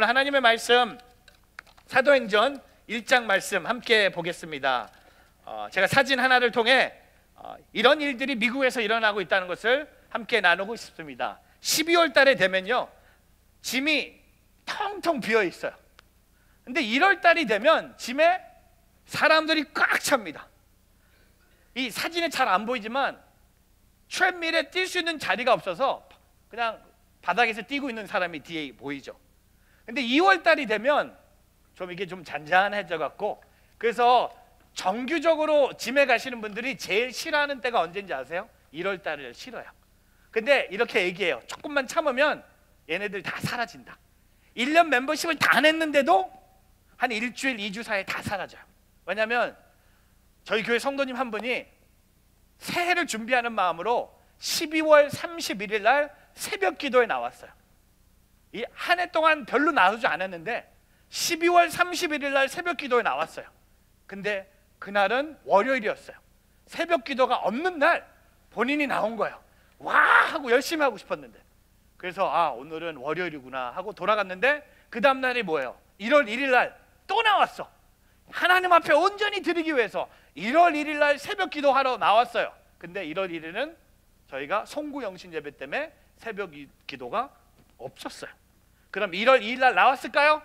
오늘 하나님의 말씀 사도행전 1장 말씀 함께 보겠습니다. 제가 사진 하나를 통해 이런 일들이 미국에서 일어나고 있다는 것을 함께 나누고 싶습니다. 12월 달에 되면요, 짐이 텅텅 비어 있어요. 근데 1월 달이 되면 짐에 사람들이 꽉 찹니다. 이 사진에 잘 안 보이지만 트레드밀에 뛸 수 있는 자리가 없어서 그냥 바닥에서 뛰고 있는 사람이 뒤에 보이죠. 근데 2월 달이 되면 좀 이게 좀 잔잔해져 갖고, 그래서 정규적으로 짐에 가시는 분들이 제일 싫어하는 때가 언제인지 아세요? 1월 달을 싫어요. 근데 이렇게 얘기해요. 조금만 참으면 얘네들 다 사라진다. 1년 멤버십을 다 냈는데도 한 일주일, 2주 사이에 다 사라져요. 왜냐하면 저희 교회 성도님 한 분이 새해를 준비하는 마음으로 12월 31일 날 새벽 기도에 나왔어요. 이 한 해 동안 별로 나오지 않았는데 12월 31일 날 새벽 기도에 나왔어요. 근데 그날은 월요일이었어요. 새벽 기도가 없는 날 본인이 나온 거예요. 와 하고 열심히 하고 싶었는데, 그래서 오늘은 월요일이구나 하고 돌아갔는데 그 다음 날이 뭐예요? 1월 1일 날 또 나왔어. 하나님 앞에 온전히 드리기 위해서 1월 1일 날 새벽 기도하러 나왔어요. 근데 1월 1일은 저희가 송구 영신 예배 때문에 새벽 기도가 없었어요. 그럼 1월 2일 날 나왔을까요?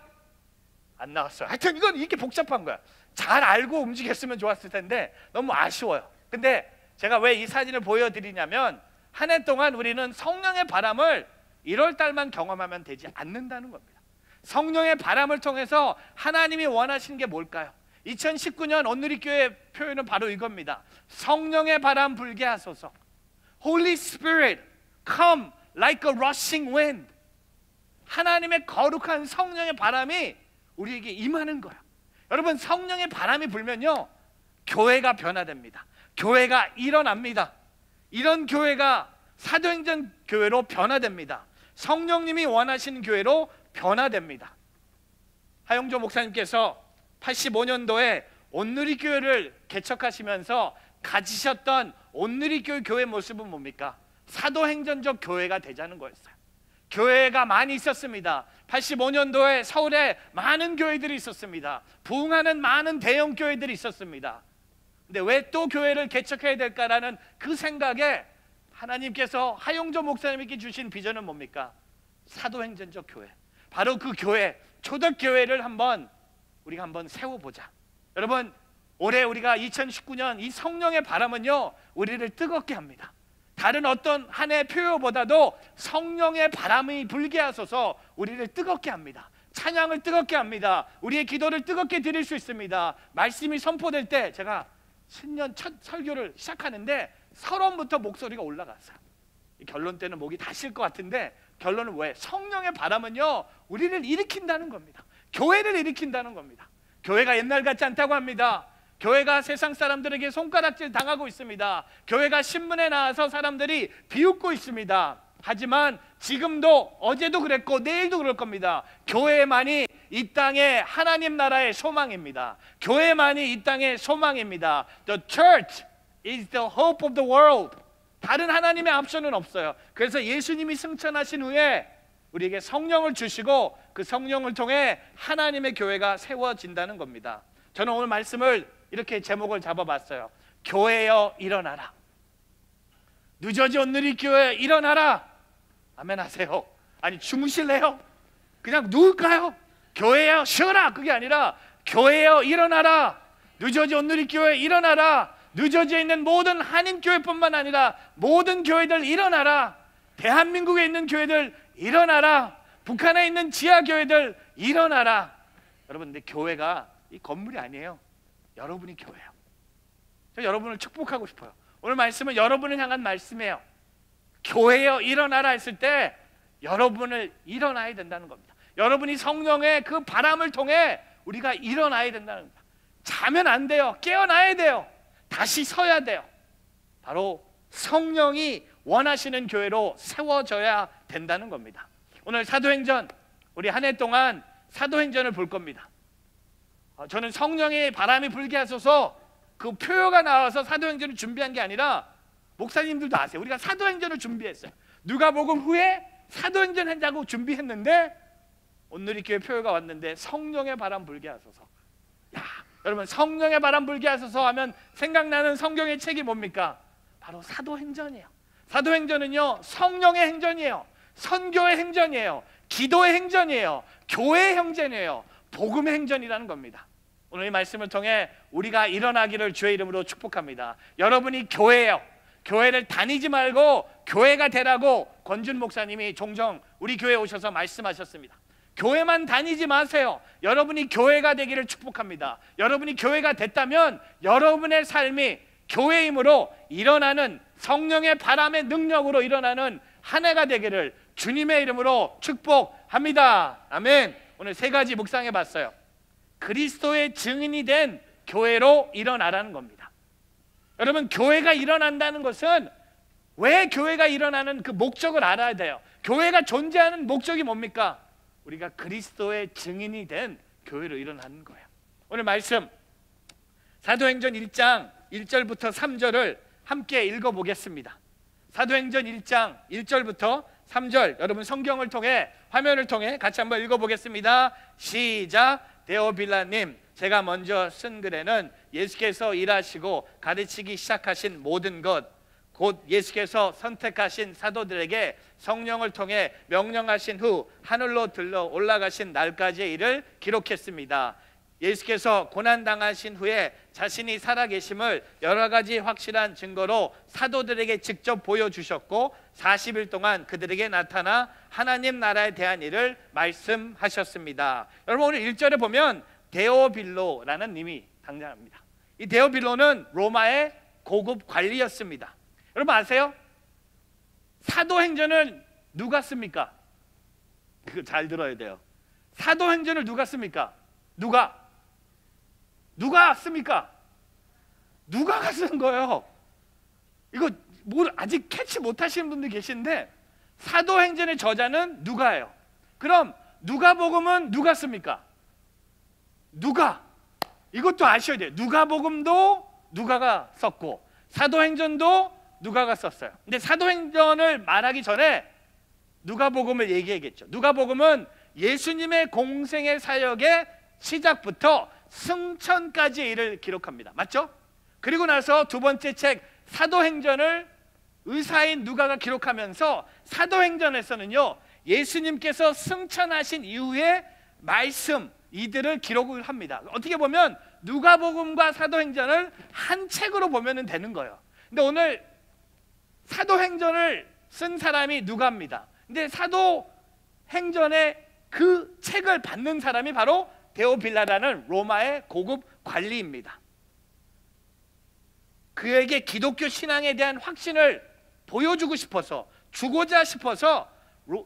안 나왔어요. 하여튼 이건 이렇게 복잡한 거야. 잘 알고 움직였으면 좋았을 텐데 너무 아쉬워요. 근데 제가 왜 이 사진을 보여드리냐면, 한 해 동안 우리는 성령의 바람을 1월 달만 경험하면 되지 않는다는 겁니다. 성령의 바람을 통해서 하나님이 원하시는 게 뭘까요? 2019년 온누리교회 표현은 바로 이겁니다. 성령의 바람 불게 하소서. Holy Spirit, come like a rushing wind. 하나님의 거룩한 성령의 바람이 우리에게 임하는 거예요. 여러분, 성령의 바람이 불면요, 교회가 변화됩니다. 교회가 일어납니다. 이런 교회가 사도행전 교회로 변화됩니다. 성령님이 원하시는 교회로 변화됩니다. 하용조 목사님께서 85년도에 온누리교회를 개척하시면서 가지셨던 온누리교회 교회 모습은 뭡니까? 사도행전적 교회가 되자는 거였어요. 교회가 많이 있었습니다. 85년도에 서울에 많은 교회들이 있었습니다. 부흥하는 많은 대형 교회들이 있었습니다. 근데 왜 또 교회를 개척해야 될까라는 그 생각에 하나님께서 하용조 목사님에게 주신 비전은 뭡니까? 사도행전적 교회. 바로 그 교회, 초대교회를 우리가 한번 세워보자. 여러분, 올해 우리가 2019년 이 성령의 바람은요, 우리를 뜨겁게 합니다. 다른 어떤 한 해 표효보다도 성령의 바람이 불게 하소서 우리를 뜨겁게 합니다. 찬양을 뜨겁게 합니다. 우리의 기도를 뜨겁게 드릴 수 있습니다. 말씀이 선포될 때, 제가 신년 첫 설교를 시작하는데 서론부터 목소리가 올라갔어요. 결론 때는 목이 다 쉴 것 같은데, 결론은 왜? 성령의 바람은요, 우리를 일으킨다는 겁니다. 교회를 일으킨다는 겁니다. 교회가 옛날 같지 않다고 합니다. 교회가 세상 사람들에게 손가락질 당하고 있습니다. 교회가 신문에 나와서 사람들이 비웃고 있습니다. 하지만 지금도, 어제도 그랬고 내일도 그럴 겁니다. 교회만이 이 땅의 하나님 나라의 소망입니다. 교회만이 이 땅의 소망입니다. The church is the hope of the world. 다른 하나님의 옵션은 없어요. 그래서 예수님이 승천하신 후에 우리에게 성령을 주시고 그 성령을 통해 하나님의 교회가 세워진다는 겁니다. 저는 오늘 말씀을 이렇게 제목을 잡아봤어요. 교회여 일어나라. 뉴저지 온누리교회 일어나라. 아멘 하세요. 아니, 주무실래요? 그냥 누울까요? 교회여 쉬어라. 그게 아니라 교회여 일어나라. 뉴저지 온누리교회 일어나라. 뉴저지에 있는 모든 한인교회뿐만 아니라 모든 교회들 일어나라. 대한민국에 있는 교회들 일어나라. 북한에 있는 지하교회들 일어나라. 여러분, 근데 교회가 이 건물이 아니에요. 여러분이 교회예요. 저 여러분을 축복하고 싶어요. 오늘 말씀은 여러분을 향한 말씀이에요. 교회여 일어나라 했을 때 여러분을 일어나야 된다는 겁니다. 여러분이 성령의 그 바람을 통해 우리가 일어나야 된다는 겁니다. 자면 안 돼요. 깨어나야 돼요. 다시 서야 돼요. 바로 성령이 원하시는 교회로 세워져야 된다는 겁니다. 오늘 사도행전, 우리 한 해 동안 사도행전을 볼 겁니다. 저는 성령의 바람이 불게 하소서 그 표효가 나와서 사도행전을 준비한 게 아니라, 목사님들도 아세요. 우리가 사도행전을 준비했어요. 누가복음 후에 사도행전 한다고 준비했는데 온누리교회 표회가 왔는데 성령의 바람 불게 하소서. 야, 여러분, 성령의 바람 불게 하소서 하면 생각나는 성경의 책이 뭡니까? 바로 사도행전이에요. 사도행전은요, 성령의 행전이에요. 선교의 행전이에요. 기도의 행전이에요. 교회의 행전이에요. 복음의 행전이라는 겁니다. 오늘 이 말씀을 통해 우리가 일어나기를 주의 이름으로 축복합니다. 여러분이 교회예요. 교회를 다니지 말고 교회가 되라고 권준 목사님이 종종 우리 교회에 오셔서 말씀하셨습니다. 교회만 다니지 마세요. 여러분이 교회가 되기를 축복합니다. 여러분이 교회가 됐다면 여러분의 삶이 교회임으로 일어나는 성령의 바람의 능력으로 일어나는 한 해가 되기를 주님의 이름으로 축복합니다. 아멘. 오늘 세 가지 묵상해 봤어요. 그리스도의 증인이 된 교회로 일어나라는 겁니다. 여러분, 교회가 일어난다는 것은 왜 교회가 일어나는 그 목적을 알아야 돼요. 교회가 존재하는 목적이 뭡니까? 우리가 그리스도의 증인이 된 교회로 일어나는 거예요. 오늘 말씀 사도행전 1장 1절부터 3절을 함께 읽어보겠습니다. 사도행전 1장 1절부터 3절, 여러분 성경을 통해, 화면을 통해 같이 한번 읽어보겠습니다. 시작. 데오빌라님, 제가 먼저 쓴 글에는 예수께서 일하시고 가르치기 시작하신 모든 것, 곧 예수께서 선택하신 사도들에게 성령을 통해 명령하신 후 하늘로 들러 올라가신 날까지의 일을 기록했습니다. 예수께서 고난당하신 후에 자신이 살아계심을 여러 가지 확실한 증거로 사도들에게 직접 보여주셨고 40일 동안 그들에게 나타나 하나님 나라에 대한 일을 말씀하셨습니다. 여러분, 오늘 1절에 보면 데오빌로라는 님이 등장합니다. 이 데오빌로는 로마의 고급 관리였습니다. 여러분 아세요? 사도행전을 누가 씁니까? 그거 잘 들어야 돼요. 사도행전을 누가 씁니까? 누가 씁니까? 누가가 쓴 거예요. 이거 아직 캐치 못하시는 분들 계신데 사도행전의 저자는 누가예요. 그럼 누가복음은 누가 씁니까? 누가. 이것도 아셔야 돼요. 누가복음도 누가가 썼고 사도행전도 누가가 썼어요. 근데 사도행전을 말하기 전에 누가복음을 얘기해야겠죠. 누가복음은 예수님의 공생의 사역의 시작부터 승천까지의 일을 기록합니다. 맞죠? 그리고 나서 두 번째 책 사도행전을 의사인 누가가 기록하면서 사도행전에서는요, 예수님께서 승천하신 이후의 말씀, 이들을 기록을 합니다. 어떻게 보면 누가복음과 사도행전을 한 책으로 보면 되는 거예요. 근데 오늘 사도행전을 쓴 사람이 누가입니다. 근데 사도행전의 그 책을 받는 사람이 바로 데오빌라라는 로마의 고급 관리입니다. 그에게 기독교 신앙에 대한 확신을 보여주고 싶어서, 주고자 싶어서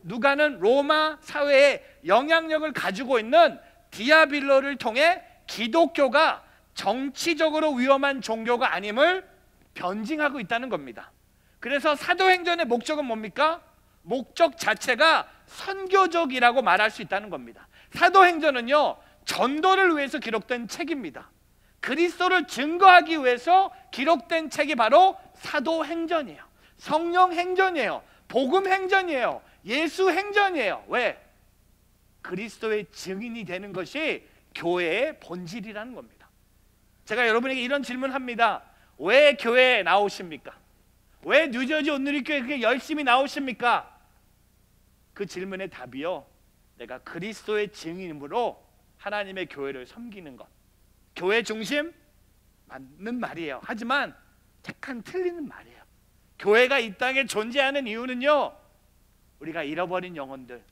누가는 로마 사회에 영향력을 가지고 있는 디아빌로를 통해 기독교가 정치적으로 위험한 종교가 아님을 변증하고 있다는 겁니다. 그래서 사도행전의 목적은 뭡니까? 목적 자체가 선교적이라고 말할 수 있다는 겁니다. 사도행전은요, 전도를 위해서 기록된 책입니다. 그리스도를 증거하기 위해서 기록된 책이 바로 사도행전이에요. 성령행전이에요. 복음행전이에요. 예수행전이에요. 왜? 그리스도의 증인이 되는 것이 교회의 본질이라는 겁니다. 제가 여러분에게 이런 질문합니다. 왜 교회에 나오십니까? 왜 뉴저지 온누리교회 그렇게 열심히 나오십니까? 그 질문의 답이요, 내가 그리스도의 증인으로 하나님의 교회를 섬기는 것. 교회 중심 맞는 말이에요. 하지만 약간 틀리는 말이에요. 교회가 이 땅에 존재하는 이유는요, 우리가 잃어버린 영혼들,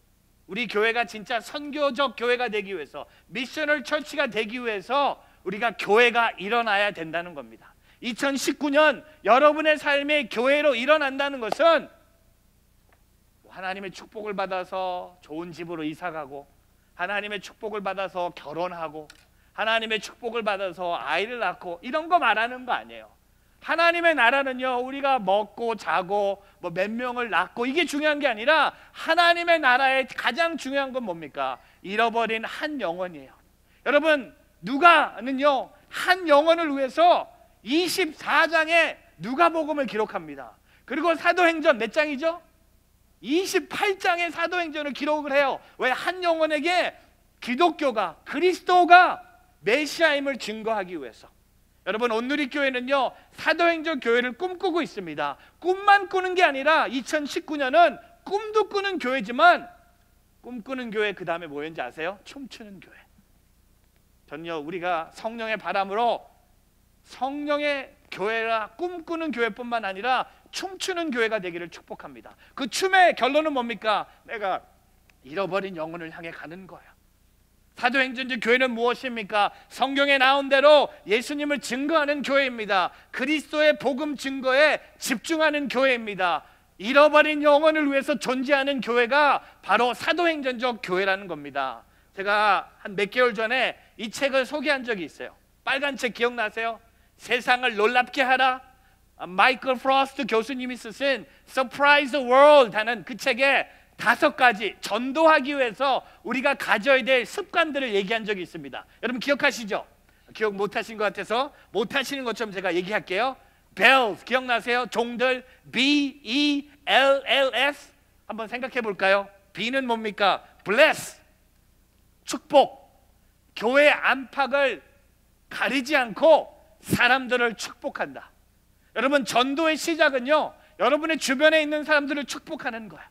우리 교회가 진짜 선교적 교회가 되기 위해서, 미셔널 처치가 되기 위해서 우리가 교회가 일어나야 된다는 겁니다. 2019년 여러분의 삶이 교회로 일어난다는 것은 하나님의 축복을 받아서 좋은 집으로 이사가고, 하나님의 축복을 받아서 결혼하고, 하나님의 축복을 받아서 아이를 낳고, 이런 거 말하는 거 아니에요. 하나님의 나라는요, 우리가 먹고 자고 뭐 몇 명을 낳고 이게 중요한 게 아니라 하나님의 나라의 가장 중요한 건 뭡니까? 잃어버린 한 영혼이에요. 여러분, 누가는요, 한 영혼을 위해서 24장의 누가복음을 기록합니다. 그리고 사도행전 몇 장이죠? 28장의 사도행전을 기록을 해요. 왜? 한 영혼에게 기독교가, 그리스도가 메시아임을 증거하기 위해서. 여러분, 온누리교회는요 사도행전 교회를 꿈꾸고 있습니다. 꿈만 꾸는 게 아니라 2019년은 꿈도 꾸는 교회지만, 꿈꾸는 교회 그 다음에 뭐였는지 아세요? 춤추는 교회. 전요 우리가 성령의 바람으로 성령의 교회라 꿈꾸는 교회뿐만 아니라 춤추는 교회가 되기를 축복합니다. 그 춤의 결론은 뭡니까? 내가 잃어버린 영혼을 향해 가는 거예요. 사도행전지 교회는 무엇입니까? 성경에 나온 대로 예수님을 증거하는 교회입니다. 그리스도의 복음 증거에 집중하는 교회입니다. 잃어버린 영혼을 위해서 존재하는 교회가 바로 사도행전적 교회라는 겁니다. 제가 한 몇 개월 전에 이 책을 소개한 적이 있어요. 빨간 책 기억나세요? 세상을 놀랍게 하라. 마이클 프로스트 교수님이 쓰신 Surprise the World 하는 그 책에 5가지 전도하기 위해서 우리가 가져야 될 습관들을 얘기한 적이 있습니다. 여러분 기억하시죠? 기억 못하신 것 같아서 못하시는 것처럼 제가 얘기할게요. Bells 기억나세요? 종들. B-E-L-L-S 한번 생각해 볼까요? B는 뭡니까? Bless 축복. 교회 안팎을 가리지 않고 사람들을 축복한다. 여러분 전도의 시작은요 여러분의 주변에 있는 사람들을 축복하는 거야.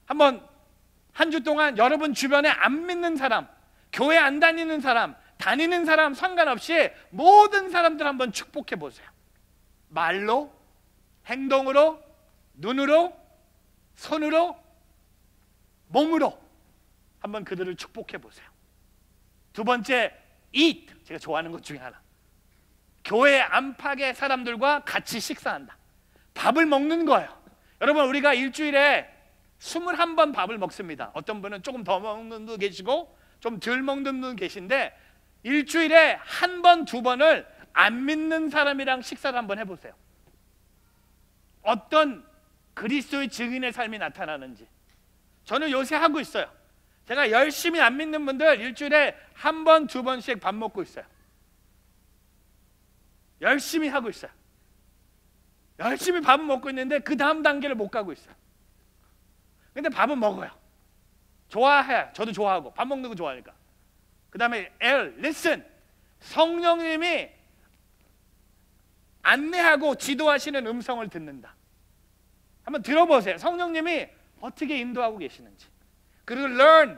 한번 한 주 동안 여러분 주변에 안 믿는 사람, 교회 안 다니는 사람, 다니는 사람 상관없이 모든 사람들 한번 축복해 보세요. 말로, 행동으로, 눈으로, 손으로, 몸으로 한번 그들을 축복해 보세요. 두 번째, eat. 제가 좋아하는 것 중에 하나. 교회 안팎의 사람들과 같이 식사한다. 밥을 먹는 거예요. 여러분 우리가 일주일에 21번 밥을 먹습니다. 어떤 분은 조금 더 먹는 분도 계시고 좀 덜 먹는 분도 계신데, 일주일에 한 번, 2번을 안 믿는 사람이랑 식사를 한번 해보세요. 어떤 그리스도의 증인의 삶이 나타나는지. 저는 요새 하고 있어요. 제가 열심히 안 믿는 분들 일주일에 한 번, 2번씩 밥 먹고 있어요. 열심히 하고 있어요. 열심히 밥은 먹고 있는데 그 다음 단계를 못 가고 있어요. 근데 밥은 먹어요. 좋아해. 저도 좋아하고 밥 먹는 거 좋아하니까. 그 다음에 L, listen. 성령님이 안내하고 지도하시는 음성을 듣는다. 한번 들어보세요. 성령님이 어떻게 인도하고 계시는지. 그리고 learn.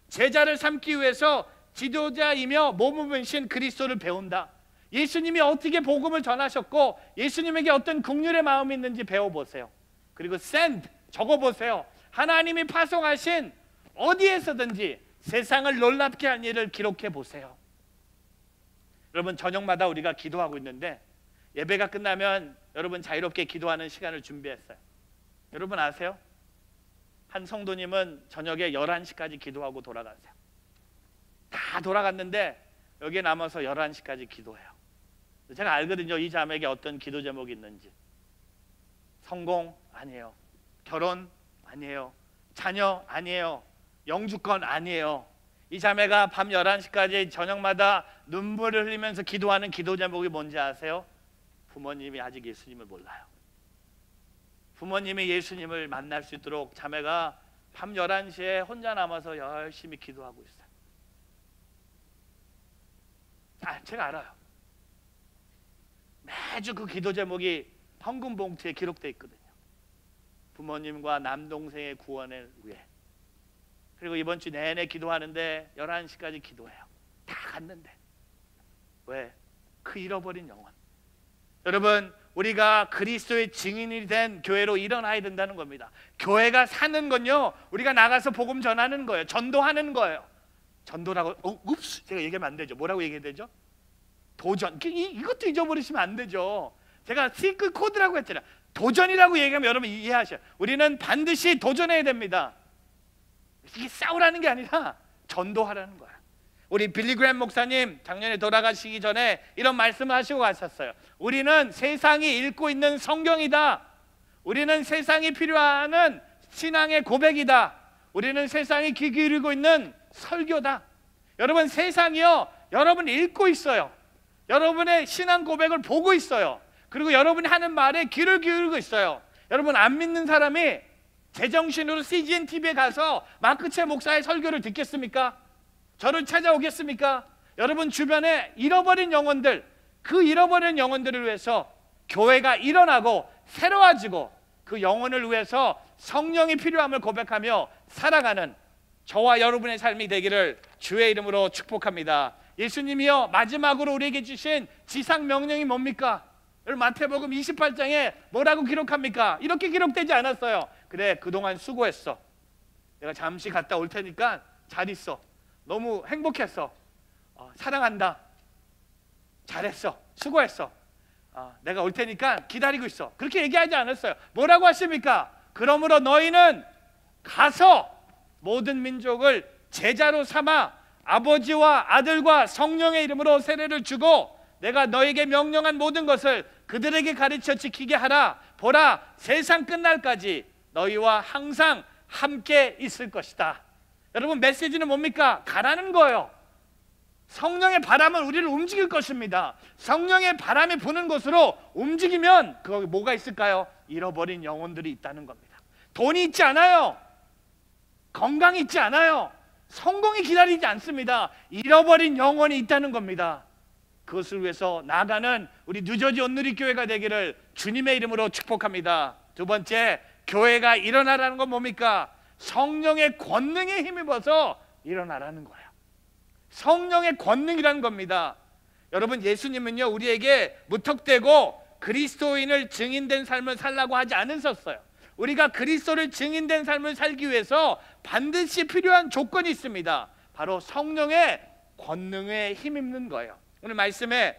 제자를 삼기 위해서 지도자이며 몸이신 그리스도를 배운다. 예수님이 어떻게 복음을 전하셨고 예수님에게 어떤 긍휼의 마음이 있는지 배워보세요. 그리고 send. 적어보세요. 하나님이 파송하신 어디에서든지 세상을 놀랍게 한 일을 기록해 보세요. 여러분 저녁마다 우리가 기도하고 있는데 예배가 끝나면 여러분 자유롭게 기도하는 시간을 준비했어요. 여러분 아세요? 한 성도님은 저녁에 11시까지 기도하고 돌아가세요. 다 돌아갔는데 여기에 남아서 11시까지 기도해요. 제가 알거든요. 이 자매에게 어떤 기도 제목이 있는지. 성공 아니에요. 결혼 아니에요. 자녀 아니에요. 영주권 아니에요. 이 자매가 밤 11시까지 저녁마다 눈물을 흘리면서 기도하는 기도 제목이 뭔지 아세요? 부모님이 아직 예수님을 몰라요. 부모님이 예수님을 만날 수 있도록 자매가 밤 11시에 혼자 남아서 열심히 기도하고 있어요. 제가 알아요. 매주 그 기도 제목이 헌금 봉투에 기록되어 있거든요. 부모님과 남동생의 구원을 위해. 그리고 이번 주 내내 기도하는데 11시까지 기도해요. 다 갔는데. 왜? 그 잃어버린 영혼. 여러분 우리가 그리스도의 증인이 된 교회로 일어나야 된다는 겁니다. 교회가 사는 건요 우리가 나가서 복음 전하는 거예요. 전도하는 거예요. 전도라고 제가 얘기하면 안 되죠. 뭐라고 얘기해야 되죠? 도전. 이것도 잊어버리시면 안 되죠. 제가 시크릿 코드라고 했잖아요. 도전이라고 얘기하면 여러분 이해하셔요. 우리는 반드시 도전해야 됩니다. 이게 싸우라는 게 아니라 전도하라는 거야. 우리 빌리 그램 목사님 작년에 돌아가시기 전에 이런 말씀을 하시고 가셨어요. 우리는 세상이 읽고 있는 성경이다. 우리는 세상이 필요하는 신앙의 고백이다. 우리는 세상이 귀 기울이고 있는 설교다. 여러분 세상이요 여러분 읽고 있어요. 여러분의 신앙 고백을 보고 있어요. 그리고 여러분이 하는 말에 귀를 기울이고 있어요. 여러분 안 믿는 사람이 제정신으로 CGN TV에 가서 마크채 목사의 설교를 듣겠습니까? 저를 찾아오겠습니까? 여러분 주변에 잃어버린 영혼들, 그 잃어버린 영혼들을 위해서 교회가 일어나고 새로워지고 그 영혼을 위해서 성령이 필요함을 고백하며 살아가는 저와 여러분의 삶이 되기를 주의 이름으로 축복합니다. 예수님이요 마지막으로 우리에게 주신 지상 명령이 뭡니까? 여러분 마태복음 28장에 뭐라고 기록합니까? 이렇게 기록되지 않았어요. 그래 그동안 수고했어. 내가 잠시 갔다 올 테니까 잘 있어. 너무 행복했어. 사랑한다. 잘했어. 수고했어. 내가 올 테니까 기다리고 있어. 그렇게 얘기하지 않았어요. 뭐라고 하십니까? 그러므로 너희는 가서 모든 민족을 제자로 삼아 아버지와 아들과 성령의 이름으로 세례를 주고 내가 너에게 명령한 모든 것을 그들에게 가르쳐 지키게 하라. 보라 세상 끝날까지 너희와 항상 함께 있을 것이다. 여러분 메시지는 뭡니까? 가라는 거예요. 성령의 바람은 우리를 움직일 것입니다. 성령의 바람이 부는 곳으로 움직이면 거기 뭐가 있을까요? 잃어버린 영혼들이 있다는 겁니다. 돈이 있지 않아요. 건강이 있지 않아요. 성공이 기다리지 않습니다. 잃어버린 영혼이 있다는 겁니다. 그것을 위해서 나아가는 우리 뉴저지 온누리교회가 되기를 주님의 이름으로 축복합니다. 두 번째, 교회가 일어나라는 건 뭡니까? 성령의 권능에 힘입어서 일어나라는 거예요. 성령의 권능이라는 겁니다. 여러분 예수님은요 우리에게 무턱대고 그리스도인을 증인된 삶을 살라고 하지 않으셨어요. 우리가 그리스도를 증인된 삶을 살기 위해서 반드시 필요한 조건이 있습니다. 바로 성령의 권능에 힘입는 거예요. 오늘 말씀에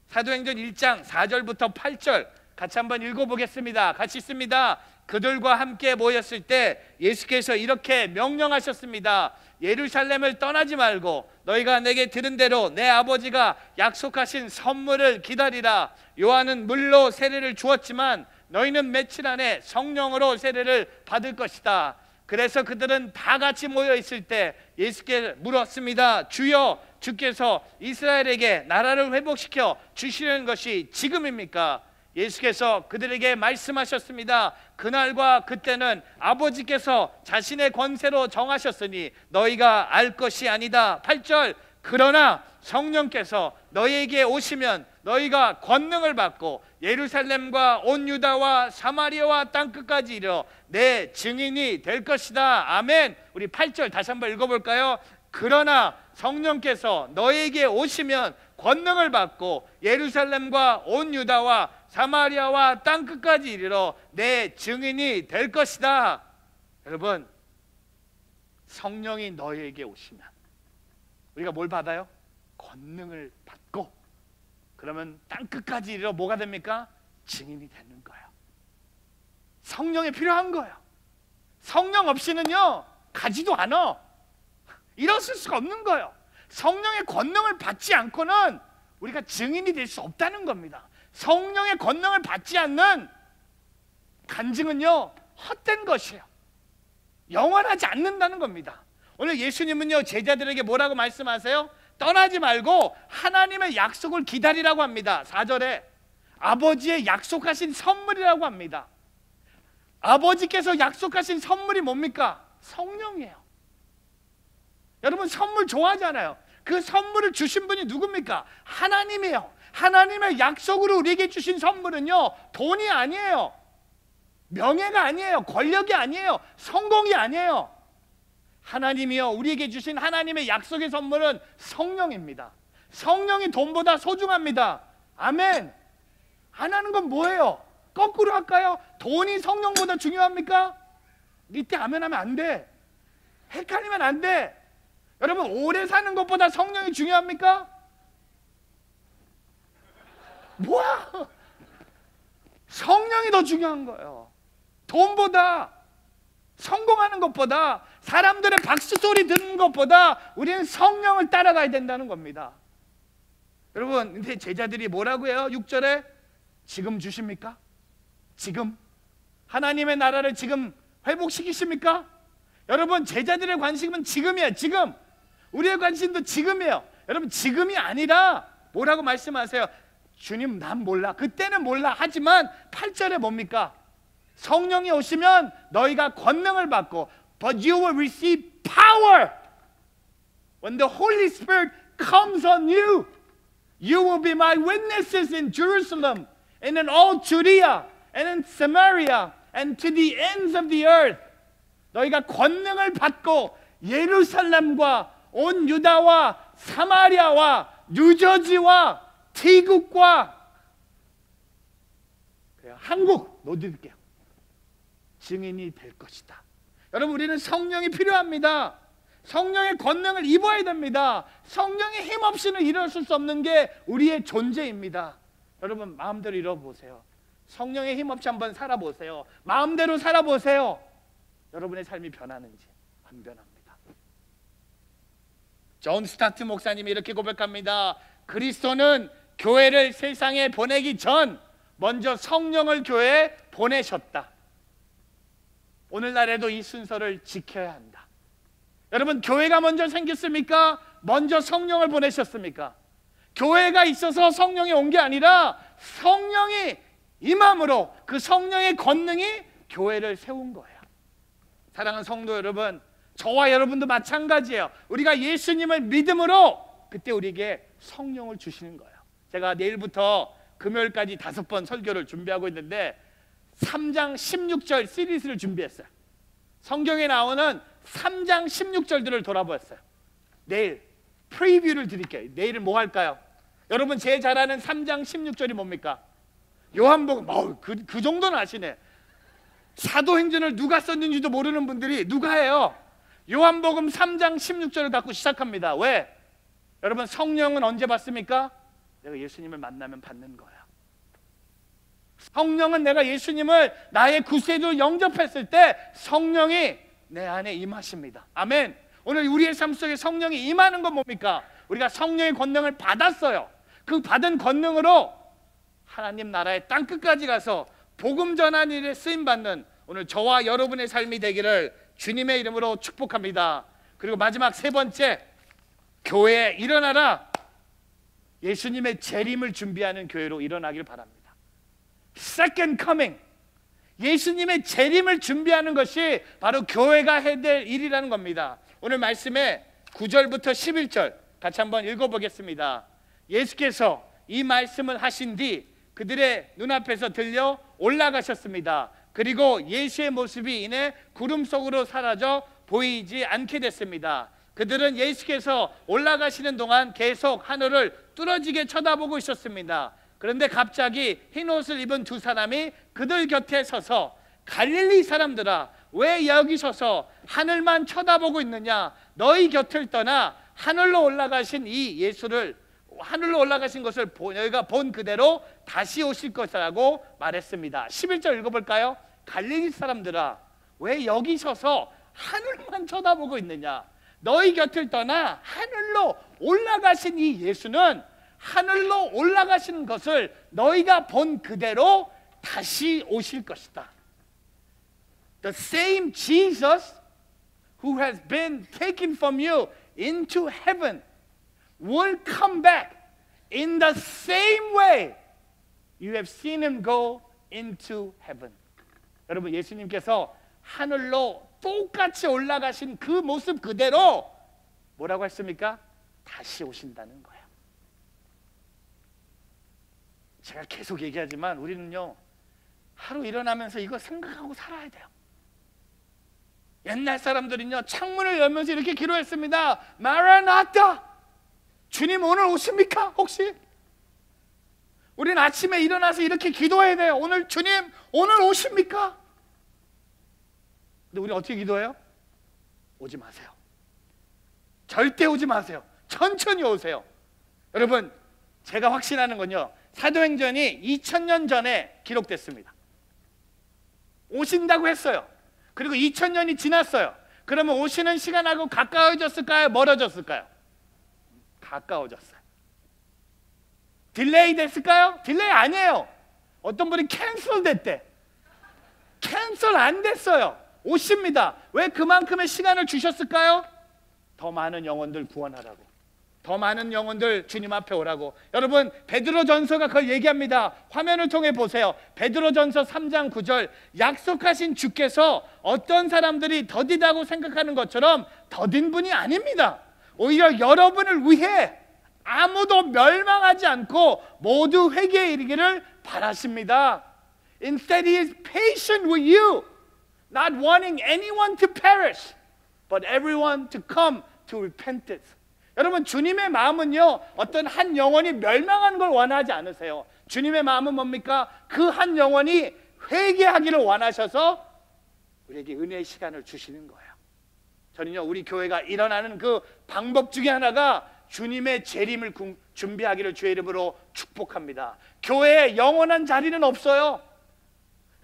사도행전 1장 4절부터 8절 같이 한번 읽어보겠습니다. 같이 읽습니다. 그들과 함께 모였을 때 예수께서 이렇게 명령하셨습니다. 예루살렘을 떠나지 말고 너희가 내게 들은 대로 내 아버지가 약속하신 선물을 기다리라. 요한은 물로 세례를 주었지만 너희는 며칠 안에 성령으로 세례를 받을 것이다. 그래서 그들은 다 같이 모여 있을 때 예수께 물었습니다. 주여, 주께서 이스라엘에게 나라를 회복시켜 주시려는 것이 지금입니까? 예수께서 그들에게 말씀하셨습니다. 그날과 그때는 아버지께서 자신의 권세로 정하셨으니 너희가 알 것이 아니다. 8절 그러나 성령께서 너희에게 오시면 너희가 권능을 받고 예루살렘과 온 유다와 사마리아와 땅끝까지 이르러 내 증인이 될 것이다. 아멘. 우리 8절 다시 한번 읽어볼까요? 그러나 성령께서 너희에게 오시면 권능을 받고 예루살렘과 온 유다와 사마리아와 땅끝까지 이르러 내 증인이 될 것이다. 여러분 성령이 너희에게 오시면 우리가 뭘 받아요? 권능을 받고 그러면 땅끝까지 이르러 뭐가 됩니까? 증인이 되는 거예요. 성령이 필요한 거예요. 성령 없이는요 가지도 않아. 일어설 수가 없는 거예요. 성령의 권능을 받지 않고는 우리가 증인이 될 수 없다는 겁니다. 성령의 권능을 받지 않는 간증은요 헛된 것이에요. 영원하지 않는다는 겁니다. 오늘 예수님은요 제자들에게 뭐라고 말씀하세요? 떠나지 말고 하나님의 약속을 기다리라고 합니다. 4절에 아버지의 약속하신 선물이라고 합니다. 아버지께서 약속하신 선물이 뭡니까? 성령이에요. 여러분 선물 좋아하잖아요. 그 선물을 주신 분이 누굽니까? 하나님이에요. 하나님의 약속으로 우리에게 주신 선물은요 돈이 아니에요. 명예가 아니에요. 권력이 아니에요. 성공이 아니에요. 하나님이요 우리에게 주신 하나님의 약속의 선물은 성령입니다. 성령이 돈보다 소중합니다. 아멘. 안 하는 건 뭐예요? 거꾸로 할까요? 돈이 성령보다 중요합니까? 이때 아멘 하면 안 돼. 헷갈리면 안 돼. 여러분 오래 사는 것보다 성령이 중요합니까? 뭐야? 성령이 더 중요한 거예요. 돈보다, 성공하는 것보다, 사람들의 박수 소리 듣는 것보다 우리는 성령을 따라가야 된다는 겁니다. 여러분 근데 제자들이 뭐라고 해요? 6절에 지금 주십니까? 지금? 하나님의 나라를 지금 회복시키십니까? 여러분 제자들의 관심은 지금이에요. 지금. 우리의 관심도 지금이에요. 여러분 지금이 아니라 뭐라고 말씀하세요? 주님 난 몰라. 그때는 몰라. 하지만 8절에 뭡니까? 성령이 오시면 너희가 권능을 받고 but you will receive power. When the Holy Spirit comes on you, you will be my witnesses in Jerusalem and in all Judea and in Samaria and to the ends of the earth. 너희가 권능을 받고 예루살렘과 온 유다와 사마리아와 뉴저지와 태국과 한국 모두에게 증인이 될 것이다. 여러분, 우리는 성령이 필요합니다. 성령의 권능을 입어야 됩니다. 성령의 힘 없이는 일어설 수 없는 게 우리의 존재입니다. 여러분, 마음대로 이뤄보세요. 성령의 힘 없이 한번 살아보세요. 마음대로 살아보세요. 여러분의 삶이 변하는지 안 변합니다. 존 스타트 목사님이 이렇게 고백합니다. 그리스도는 교회를 세상에 보내기 전 먼저 성령을 교회에 보내셨다. 오늘날에도 이 순서를 지켜야 한다. 여러분, 교회가 먼저 생겼습니까? 먼저 성령을 보내셨습니까? 교회가 있어서 성령이 온 게 아니라 성령이 임함으로 그 성령의 권능이 교회를 세운 거예요. 사랑하는 성도 여러분, 저와 여러분도 마찬가지예요. 우리가 예수님을 믿음으로 그때 우리에게 성령을 주시는 거예요. 제가 내일부터 금요일까지 5번 설교를 준비하고 있는데 3장 16절 시리즈를 준비했어요. 성경에 나오는 3장 16절들을 돌아보았어요. 내일 프리뷰를 드릴게요. 내일은 뭐 할까요? 여러분, 제일 잘 아는 3장 16절이 뭡니까? 요한복음. 그 정도는 아시네. 사도행전을 누가 썼는지도 모르는 분들이 누가 해요? 요한복음 3장 16절을 갖고 시작합니다. 왜? 여러분, 성령은 언제 받습니까? 내가 예수님을 만나면 받는 거야. 성령은 내가 예수님을 나의 구세주로 영접했을 때 성령이 내 안에 임하십니다. 아멘. 오늘 우리의 삶 속에 성령이 임하는 건 뭡니까? 우리가 성령의 권능을 받았어요. 그 받은 권능으로 하나님 나라의 땅끝까지 가서 복음 전하는 일에 쓰임받는 오늘 저와 여러분의 삶이 되기를 주님의 이름으로 축복합니다. 그리고 마지막 세 번째, 교회에 일어나라. 예수님의 재림을 준비하는 교회로 일어나길 바랍니다. Second coming, 예수님의 재림을 준비하는 것이 바로 교회가 해야 될 일이라는 겁니다. 오늘 말씀에 9절부터 11절 같이 한번 읽어보겠습니다. 예수께서 이 말씀을 하신 뒤 그들의 눈앞에서 들려 올라가셨습니다. 그리고 예수의 모습이 이내 구름 속으로 사라져 보이지 않게 됐습니다. 그들은 예수께서 올라가시는 동안 계속 하늘을 뚫어지게 쳐다보고 있었습니다. 그런데 갑자기 흰옷을 입은 두 사람이 그들 곁에 서서 갈릴리 사람들아, 왜 여기 서서 하늘만 쳐다보고 있느냐? 너희 곁을 떠나 하늘로 올라가신 이 예수를, 하늘로 올라가신 것을 너희가 본 그대로 다시 오실 것이라고 말했습니다. 11절 읽어볼까요? 갈릴리 사람들아, 왜 여기 서서 하늘만 쳐다보고 있느냐? 너희 곁을 떠나 하늘로 올라가신 이 예수는 하늘로 올라가시는 것을 너희가 본 그대로 다시 오실 것이다. The same Jesus who has been taken from you into heaven will come back in the same way you have seen him go into heaven. 여러분, 예수님께서 하늘로 똑같이 올라가신 그 모습 그대로 뭐라고 했습니까? 다시 오신다는 거예요. 제가 계속 얘기하지만 우리는요, 하루 일어나면서 이거 생각하고 살아야 돼요. 옛날 사람들은요, 창문을 열면서 이렇게 기도했습니다. 마라나타, 주님 오늘 오십니까? 혹시? 우리는 아침에 일어나서 이렇게 기도해야 돼요. 오늘 주님 오늘 오십니까? 근데 우리 어떻게 기도해요? 오지 마세요. 절대 오지 마세요. 천천히 오세요. 여러분, 제가 확신하는 건요, 사도행전이 2000년 전에 기록됐습니다. 오신다고 했어요. 그리고 2000년이 지났어요. 그러면 오시는 시간하고 가까워졌을까요? 멀어졌을까요? 가까워졌어요. 딜레이 됐을까요? 딜레이 아니에요. 어떤 분이 캔슬 됐대. 캔슬 안 됐어요. 오십니다. 왜 그만큼의 시간을 주셨을까요? 더 많은 영혼들 구원하라고. 더 많은 영혼들 주님 앞에 오라고. 여러분, 베드로전서가 그걸 얘기합니다. 화면을 통해 보세요. 베드로전서 3장 9절, 약속하신 주께서 어떤 사람들이 더디다고 생각하는 것처럼 더딘 분이 아닙니다. 오히려 여러분을 위해 아무도 멸망하지 않고 모두 회개에 이르기를 바라십니다. Instead, he is patient with you, not wanting anyone to perish, but everyone to come to repentance. 여러분, 주님의 마음은요, 어떤 한 영혼이 멸망하는 걸 원하지 않으세요. 주님의 마음은 뭡니까? 그 한 영혼이 회개하기를 원하셔서 우리에게 은혜의 시간을 주시는 거예요. 저는요, 우리 교회가 일어나는 그 방법 중에 하나가 주님의 재림을 준비하기를 주의 이름으로 축복합니다. 교회에 영원한 자리는 없어요.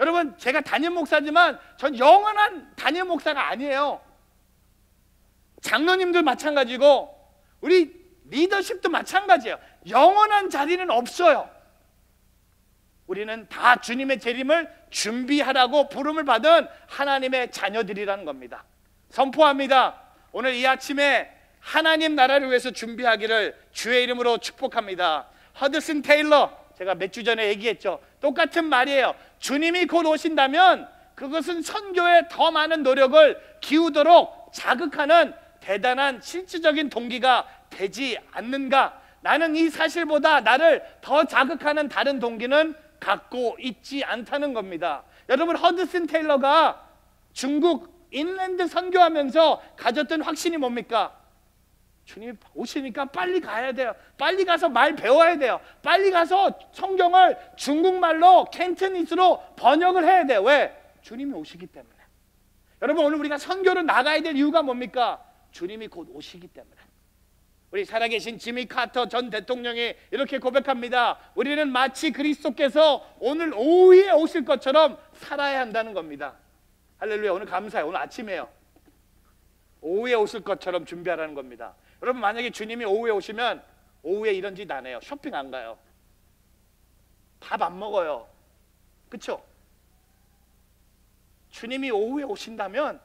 여러분, 제가 담임 목사지만 전 영원한 담임 목사가 아니에요. 장로님들 마찬가지고 우리 리더십도 마찬가지예요. 영원한 자리는 없어요. 우리는 다 주님의 재림을 준비하라고 부름을 받은 하나님의 자녀들이라는 겁니다. 선포합니다. 오늘 이 아침에 하나님 나라를 위해서 준비하기를 주의 이름으로 축복합니다. 허드슨 테일러, 제가 몇 주 전에 얘기했죠. 똑같은 말이에요. 주님이 곧 오신다면 그것은 선교에 더 많은 노력을 기우도록 자극하는 대단한 실질적인 동기가 되지 않는가? 나는 이 사실보다 나를 더 자극하는 다른 동기는 갖고 있지 않다는 겁니다. 여러분, 허드슨 테일러가 중국 인랜드 선교하면서 가졌던 확신이 뭡니까? 주님이 오시니까 빨리 가야 돼요. 빨리 가서 말 배워야 돼요. 빨리 가서 성경을 중국말로 캔트니스로 번역을 해야 돼요. 왜? 주님이 오시기 때문에. 여러분, 오늘 우리가 선교를 나가야 될 이유가 뭡니까? 주님이 곧 오시기 때문에. 우리 살아계신 지미 카터 전 대통령이 이렇게 고백합니다. 우리는 마치 그리스도께서 오늘 오후에 오실 것처럼 살아야 한다는 겁니다. 할렐루야. 오늘 감사해요. 오늘 아침이에요. 오후에 오실 것처럼 준비하라는 겁니다. 여러분, 만약에 주님이 오후에 오시면 오후에 이런 짓 안 해요. 쇼핑 안 가요. 밥 안 먹어요. 그렇죠? 주님이 오후에 오신다면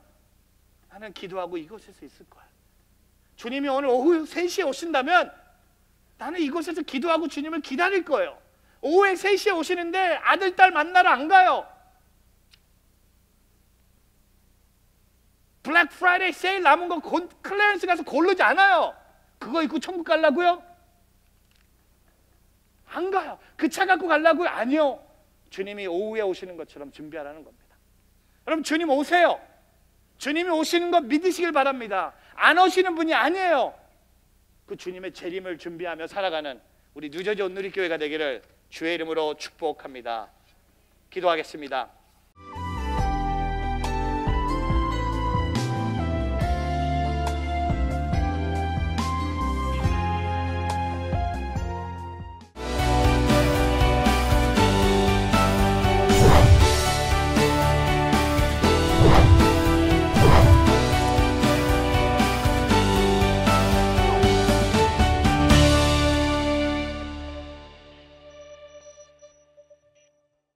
나는 기도하고 이곳에서 있을 거야. 주님이 오늘 오후 3시에 오신다면 나는 이곳에서 기도하고 주님을 기다릴 거예요. 오후에 3시에 오시는데 아들, 딸 만나러 안 가요. 블랙 프라이데이 세일 남은 거 클래런스 가서 고르지 않아요. 그거 입고 천국 가려고요? 안 가요. 그 차 갖고 가려고요? 아니요. 주님이 오후에 오시는 것처럼 준비하라는 겁니다. 여러분, 주님 오세요. 주님이 오시는 것 믿으시길 바랍니다. 안 오시는 분이 아니에요. 그 주님의 재림을 준비하며 살아가는 우리 뉴저지 온누리교회가 되기를 주의 이름으로 축복합니다. 기도하겠습니다.